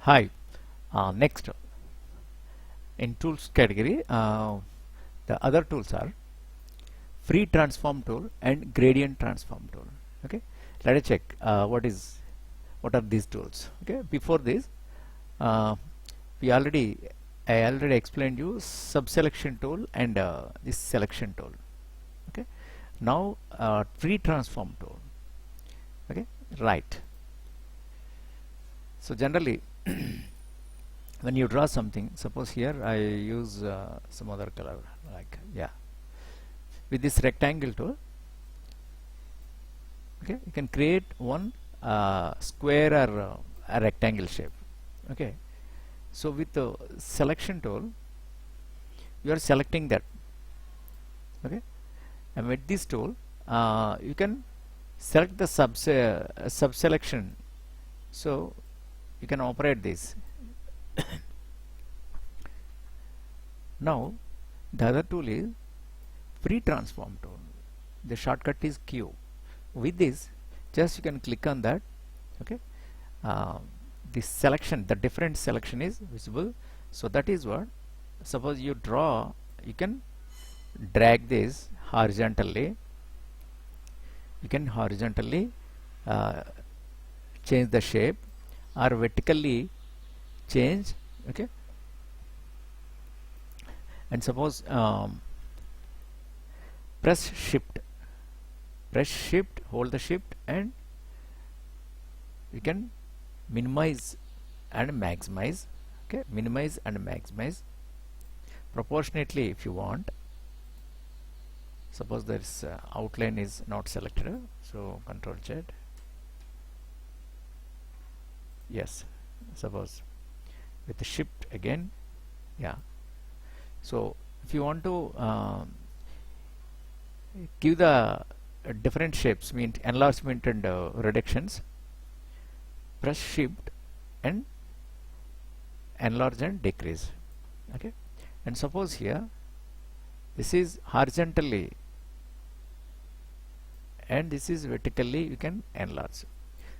Hi. Next, in tools category, the other tools are free transform tool and gradient transform tool. Okay, let us check what are these tools. Okay, before this, uh, we already I already explained you subselection tool and this selection tool. Okay, now free transform tool. Okay, right. So generally, when you draw something, suppose here I use some other color, like, yeah, with this rectangle tool. Okay, you can create one square or a rectangle shape. Okay, so with the selection tool you are selecting that. Okay, and with this tool you can select the sub selection, so you can operate this. Now the other tool is free transform tool. The shortcut is Q. With this, just you can click on that. Okay, this selection, the different selection is visible. So that is what, suppose you draw, you can drag this horizontally. You can horizontally uh, change the shape, or vertically change. Okay, and suppose press shift, hold the shift, and you can minimize and maximize. Okay, minimize and maximize proportionately if you want. Suppose this outline is not selected, so Control Z. Yes, suppose with the shift again. Yeah, so if you want to give the different shapes, mean enlargement and reductions, press shift and enlarge and decrease. Okay, and suppose here this is horizontally and this is vertically, you can enlarge.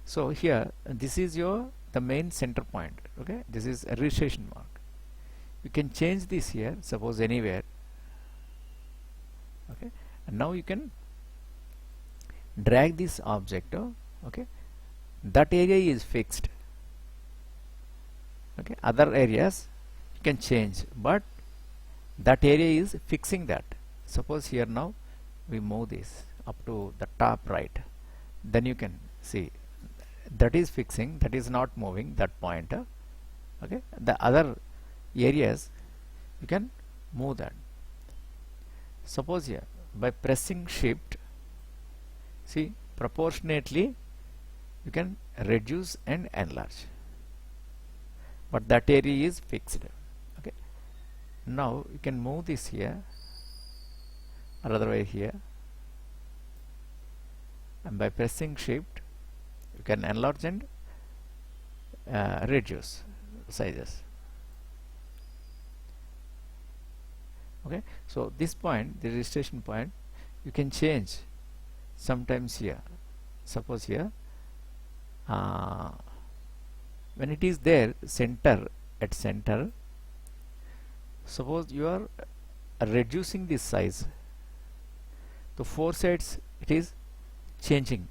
So here this is your the main center point. Okay, this is a registration mark. You can change this here, suppose anywhere. Okay, and now you can drag this object. Okay, that area is fixed. Okay, other areas you can change, but that area is fixing that. Suppose here now we move this up to the top right, then you can see that is fixing, that is not moving that point. Okay, the other areas you can move that. Suppose here by pressing shift, see, proportionately you can reduce and enlarge, but that area is fixed. Okay, now you can move this here or other way here, and by pressing shift you can enlarge and reduce sizes. Okay, so this point, the registration point, you can change sometimes here. Suppose here when it is there center, at center, suppose you are reducing this size to four sides, it is changing,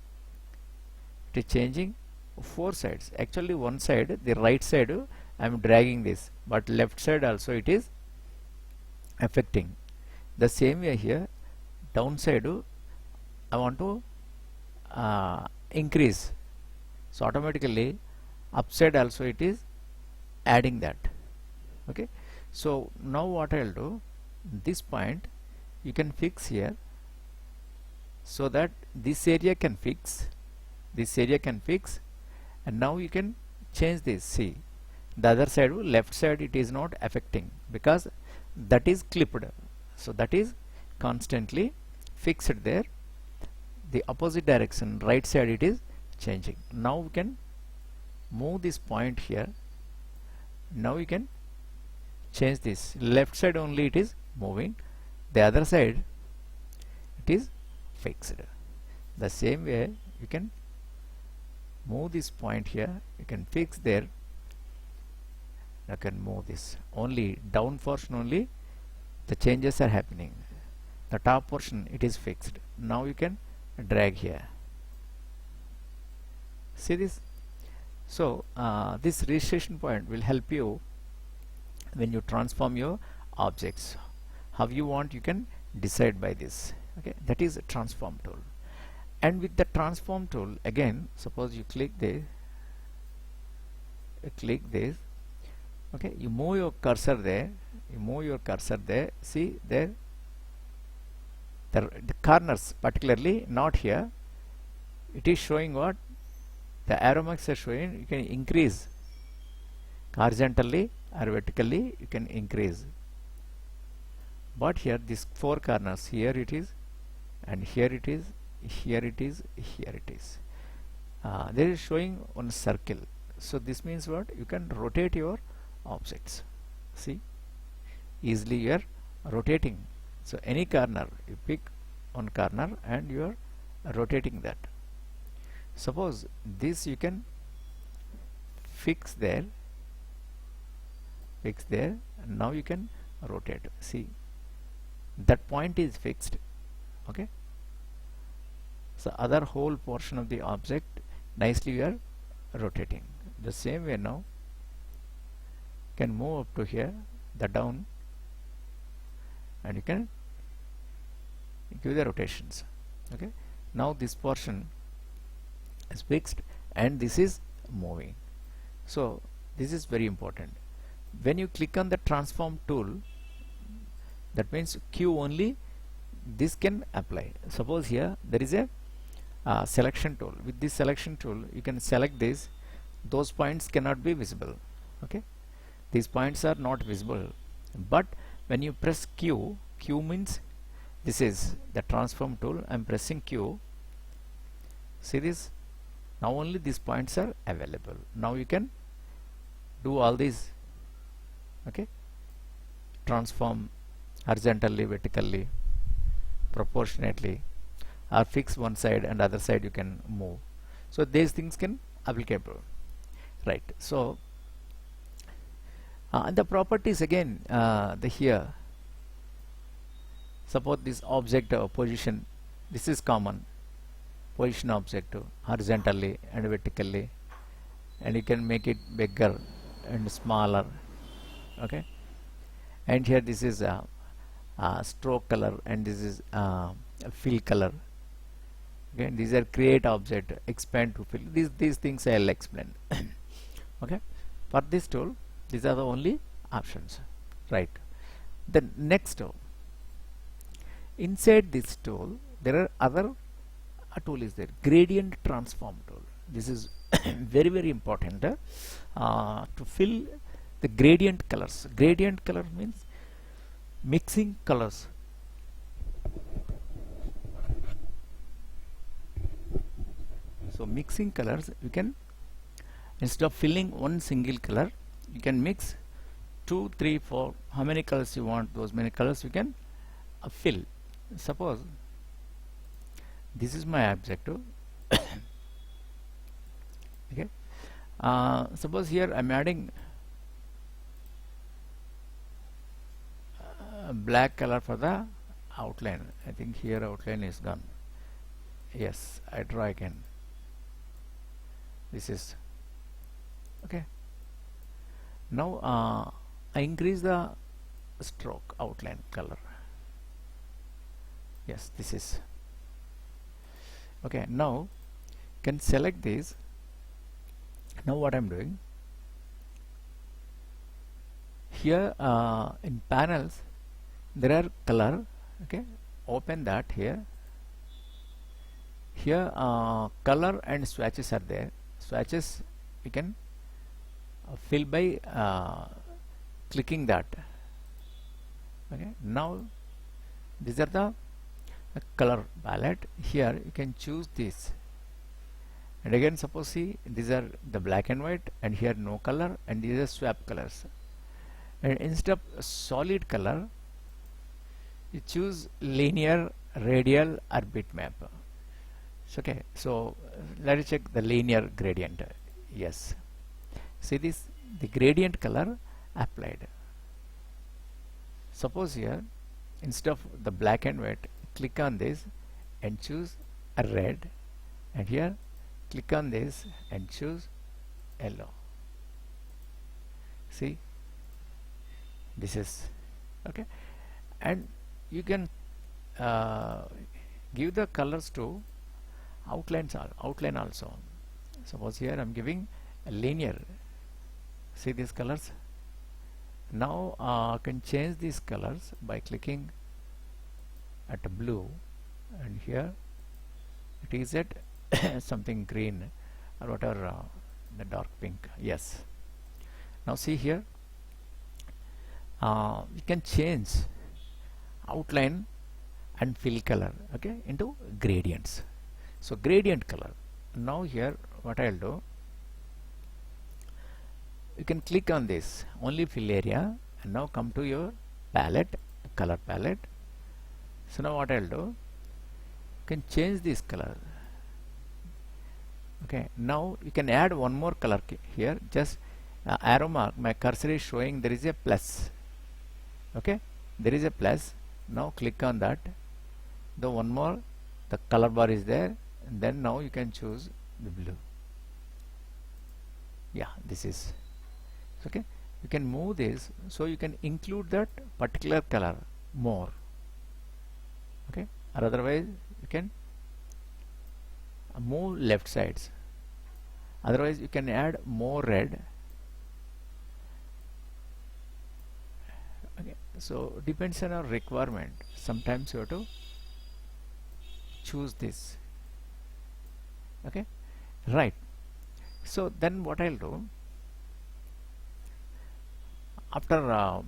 four sides. Actually one side, the right side I am dragging this, but left side also it is affecting. The same way here, downside I want to increase, so automatically upside also it is adding that. Okay, so now what I'll do, this point you can fix here, so that this area can fix, and now you can change this. See, the other side, left side, it is not affecting because that is clipped, so that is constantly fixed there. The opposite direction, right side, it is changing. Now we can move this point here. Now you can change this, left side only it is moving, the other side it is fixed. The same way you can move this point here, you can fix there, I can move this. Only down portion only the changes are happening. The top portion it is fixed. Now you can drag here. See this? So this registration point will help you when you transform your objects. How you want, you can decide by this. Okay, that is a transform tool. And with the transform tool, again, suppose you click this, okay, you move your cursor there, see there, the corners, particularly not here, it is showing what the arrow marks are showing. You can increase horizontally or vertically, you can increase. But here these four corners, here it is, and here it is, here it is, here it is. There is showing one circle. So this means what? You can rotate your objects. See, easily you are rotating. So any corner, you pick one corner and you are rotating that. Suppose this you can fix there, and now you can rotate. See, that point is fixed. Okay, so other whole portion of the object nicely we are rotating. The same way now can move up to here, the down, and you can give the rotations. Okay, now this portion is fixed and this is moving. So this is very important. When you click on the transform tool, that means Q only this can apply. Suppose here there is a selection tool. With this selection tool you can select this. Those points cannot be visible. Okay, these points are not visible, but when you press Q means this is the transform tool. I am pressing Q. See this? Now only these points are available. Now you can do all these. Okay, transform horizontally, vertically, proportionately, or fix one side and other side you can move. So these things can applicable, right? So the properties again, the here, suppose this object position, this is common position object horizontally and vertically, and you can make it bigger and smaller. Okay, and here this is a stroke color and this is a fill color. Okay, these are create object, expand to fill. These things I will explain. Okay, for this tool these are the only options, right? The next tool, inside this tool there are other tool is there, gradient transform tool. This is very important to fill the gradient colors. Gradient color means mixing colors. So mixing colors, you can, instead of filling one single color, you can mix 2, 3, 4, how many colors you want, those many colors you can fill. Suppose this is my objective. Okay, suppose here I am adding black color for the outline. I think here outline is gone. Yes, I draw again. This is okay. Now I increase the stroke outline color. Yes, this is okay. Now can select this. Now what I'm doing here, in panels there are color. Okay, open that here. Here color and swatches are there. Swatches you can fill by clicking that. Okay, now these are the color palette. Here you can choose this, and again suppose see these are the black and white, and here no color, and these are swap colors. And instead of solid color you choose linear, radial or bitmap. Okay, so let us check the linear gradient. Yes, see this, the gradient color applied. Suppose here, instead of the black and white, click on this and choose a red, and here click on this and choose yellow. See, this is okay. And you can give the colors to outline also. Suppose here I'm giving a linear. See these colors. Now I can change these colors by clicking at a blue, and here it is at something green or whatever, the dark pink. Yes. Now see here, you can change outline and fill color, okay, into gradients. So gradient color. Now here what I'll do, you can click on this only fill area, and now come to your palette, color palette. So now what I'll do, you can change this color. Okay, now you can add one more color here. Just arrow mark, my cursor is showing there is a plus. Okay, there is a plus. Now click on that. The one more, the color bar is there, and then now you can choose the blue. Yeah, this is okay. You can move this, so you can include that particular color more. Okay, or otherwise you can move left sides. Otherwise you can add more red. Okay, so depends on our requirement. Sometimes you have to choose this. Okay, right. So then what I'll do, after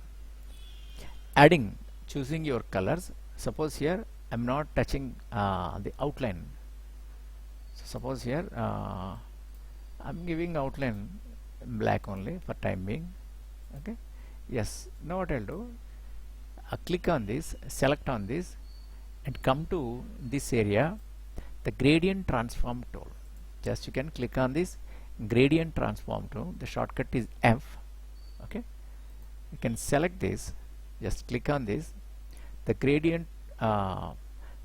choosing your colors, suppose here I'm not touching the outline. So suppose here I'm giving outline black only for time being. Okay, yes. Now what I'll do, click on this, select on this, and come to this area, the gradient transform tool. Just you can click on this gradient transform tool. The shortcut is F. Okay, you can select this, just click on this, the gradient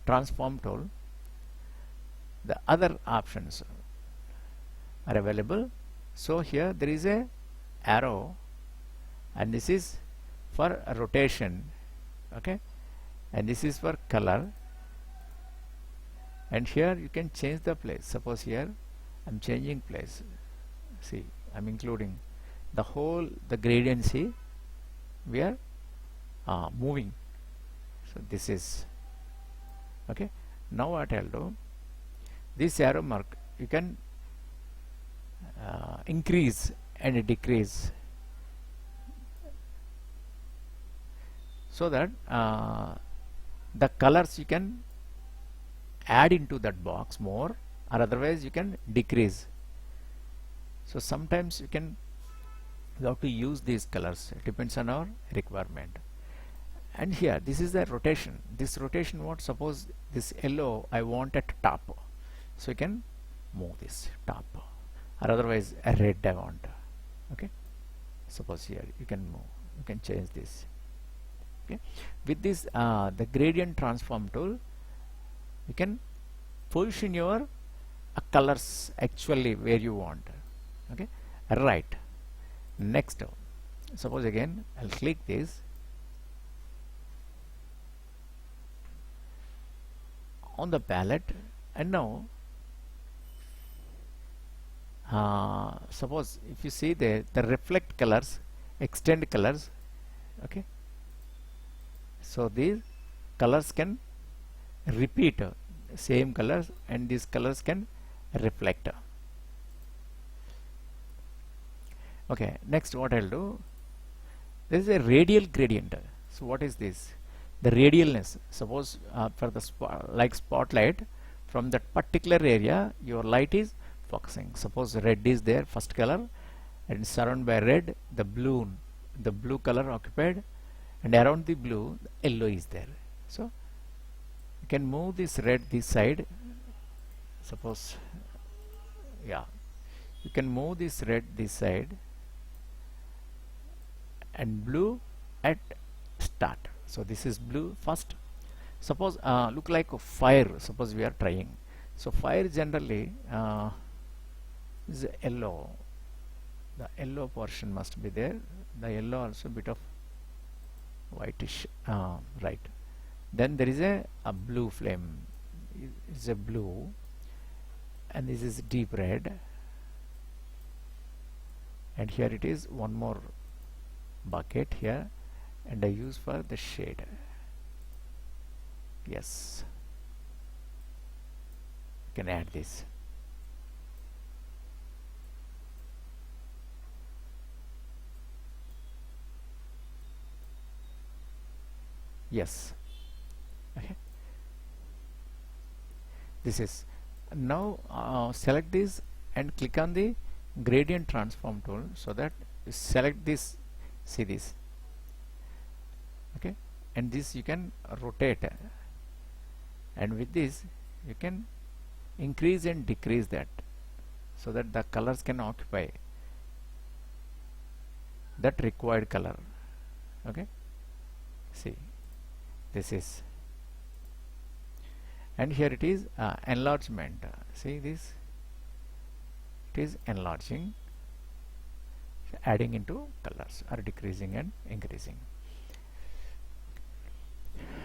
transform tool. The other options are available. So here there is a arrow, and this is for rotation. Okay, and this is for color, and here you can change the place. Suppose here I'm changing place. See, I'm including the whole, the gradient. See, we are moving. So this is okay. Now what I'll do, this arrow mark you can increase and decrease, so that the colors you can add into that box more, or otherwise you can decrease. So sometimes you have to use these colors. It depends on our requirement. And here this is the rotation. This rotation, what, suppose this yellow I want at top, so you can move this top, or otherwise a red I want. Okay, suppose here you can move, you can change this. Okay, with this the gradient transform tool, you can position your colors actually where you want. Okay, right. Next, suppose again I'll click this on the palette, and now suppose if you see the reflect colors, extend colors. Okay, so these colors can repeat same colors, and these colors can reflect. Okay, next what I'll do, this is a radial gradient. So what is this? The radialness. Suppose for the like spotlight, from that particular area your light is focusing. Suppose red is there, first color, and surrounded by red, the blue color occupied, and around the blue the yellow is there. So you can move this red this side. Suppose, yeah, you can move this red this side, and blue at start. So this is blue first. Suppose look like a fire, suppose we are trying. So fire generally is yellow. The yellow portion must be there, the yellow also bit of whitish, right. Then there is a blue flame, is a blue, and this is deep red, and here it is one more bucket here, and I use for the shade. Yes, you can add this. Yes, okay. This is now select this and click on the gradient transform tool, so that you select this, see this, okay, and this you can rotate, and with this you can increase and decrease that, so that the colors can occupy that required color. Okay, see, this is, and here it is enlargement. See this, it is enlarging, adding into colors, or decreasing and increasing.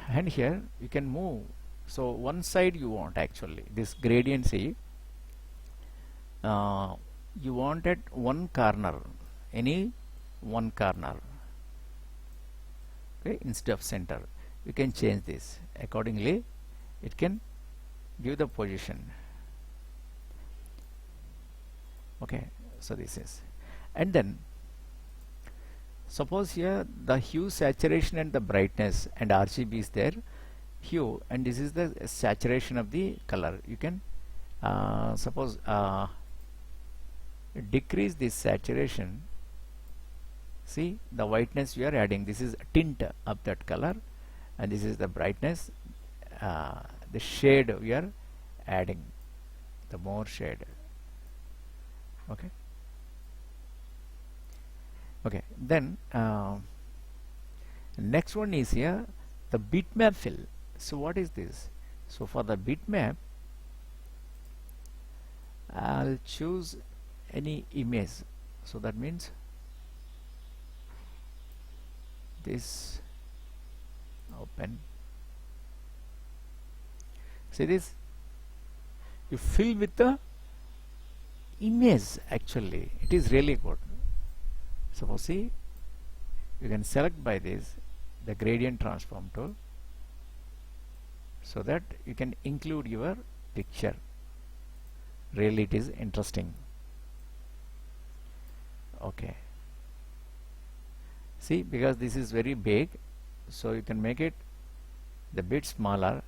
And here you can move, so one side you want, actually this gradient, see, you want at one corner, any one corner, okay, instead of center. You can change this accordingly, it can give the position. Okay, so this is, and then suppose here the hue, saturation, and the brightness and RGB is there, hue, and this is the saturation of the color. You can suppose decrease this saturation. See the whiteness we are adding, this is tint of that color, and this is the brightness, the shade we are adding, the more shade. Okay, okay, then next one is here the bitmap fill. So what is this? So for the bitmap, I'll choose any image, so that means this, open, see this, you fill with the image, actually it is really good. Suppose, see, you can select by this the gradient transform tool, so that you can include your picture. Really it is interesting. Okay, see, because this is very big, so you can make it the bit smaller,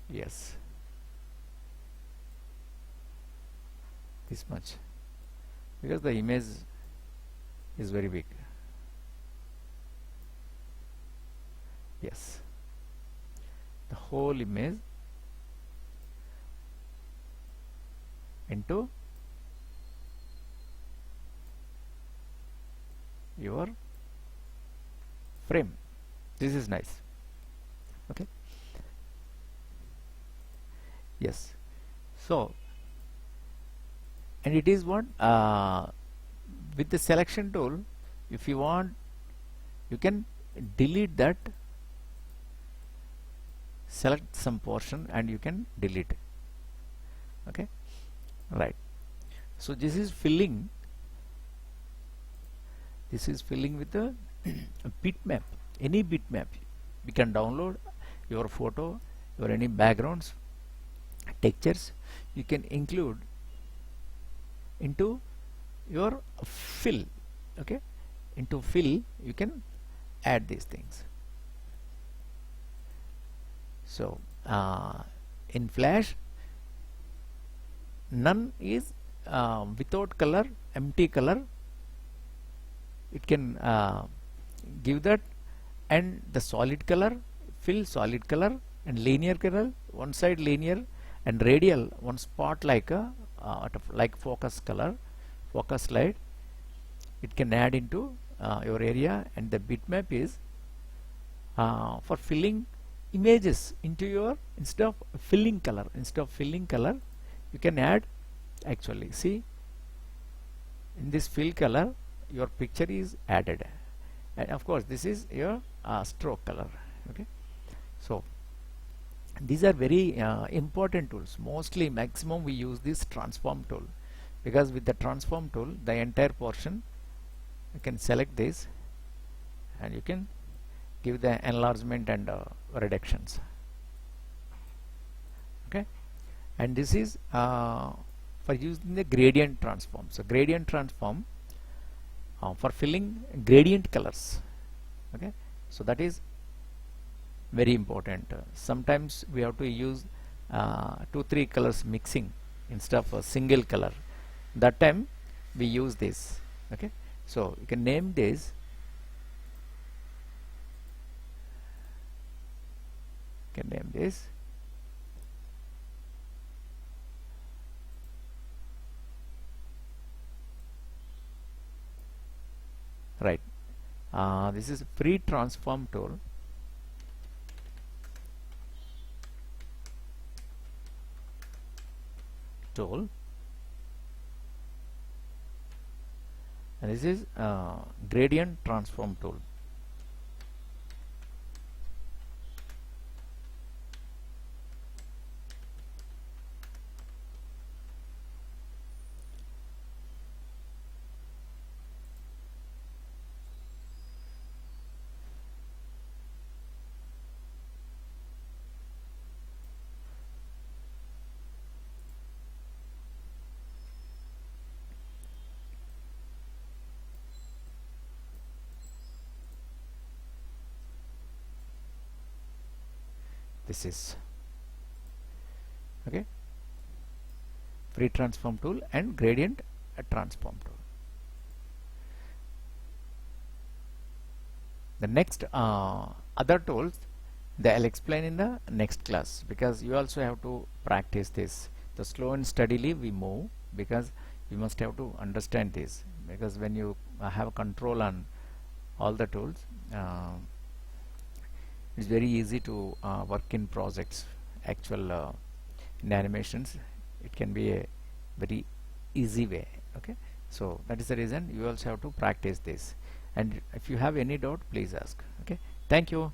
yes, this much, because the image is very big. Yes, the whole image into your frame. This is nice. Okay, yes, so, and it is what with the selection tool, if you want, you can delete that, select some portion and you can delete. Okay, right. So this is filling, with the bitmap, any bitmap. We can download your photo, or any backgrounds, textures, you can include into your fill. Okay, into fill you can add these things. So in Flash, none is without color, empty color, it can give that, and the solid color, fill solid color, and linear color, one side linear, and radial, one spot like a like focus color, focus slide, it can add into your area. And the bitmap is for filling images into your, instead of filling color, you can add, actually see, in this fill color your picture is added, and of course this is your stroke color. Okay, so these are very important tools. Mostly maximum we use this transform tool, because with the transform tool the entire portion you can select this and you can give the enlargement and reductions. Okay, and this is for using the gradient transform. So gradient transform for filling gradient colors. Okay, so that is very important. Sometimes we have to use 2-3 colors mixing instead of a single color. That time we use this. Okay, so you can name this, right. This is free transform tool. And this is gradient transform tool. This is okay, free transform tool and gradient transform tool. The next other tools I'll explain in the next class, because you also have to practice this. The slow and steadily we move, because you must have to understand this, because when you have control on all the tools, it's very easy to work in projects. Actual in animations it can be a very easy way. Okay, so that is the reason you also have to practice this, and if you have any doubt please ask. Okay, thank you.